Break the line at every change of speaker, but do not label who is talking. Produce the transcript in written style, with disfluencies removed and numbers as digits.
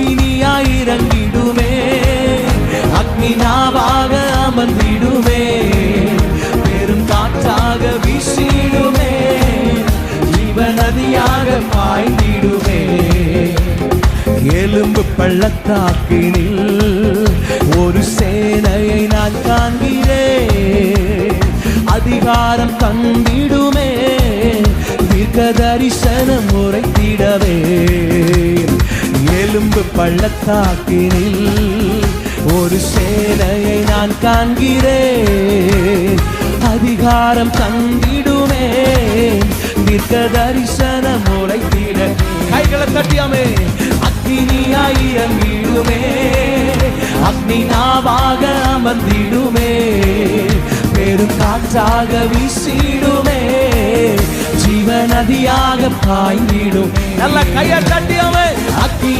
அக்கினியாய் இறங்கிடுமே, அக்னிநாவாக அமர்ந்திடுமே, பெரும் காற்றாக வீசிடுமே, ஜீவநதியாக பாய்ந்திடுமே. எலும்பு பள்ளத்தாக்கினில் ஒரு சேனையை நான் காண்கிறேன், அதிகாரம் தந்திடுமே, தீர்க்க தரிசனம் உரைத்திடவே. எலும்பு பள்ளத்தாக்கினில் ஒரு சேனையை நான் காண்கிறேன், அதிகாரம் தந்திடுமே, தீர்க்க தரிசனம் உரைத்திட. கைகளை தட்டியாமே. அக்னியாய் இறங்கிடுமே, அக்னிநாவாக அமர்ந்திடுமே, பெரும் காற்றாக வீசிடுமே, ஜீவநதியாக பாய்ந்திடும். நல்ல கையை தட்டியாமே. அக்னி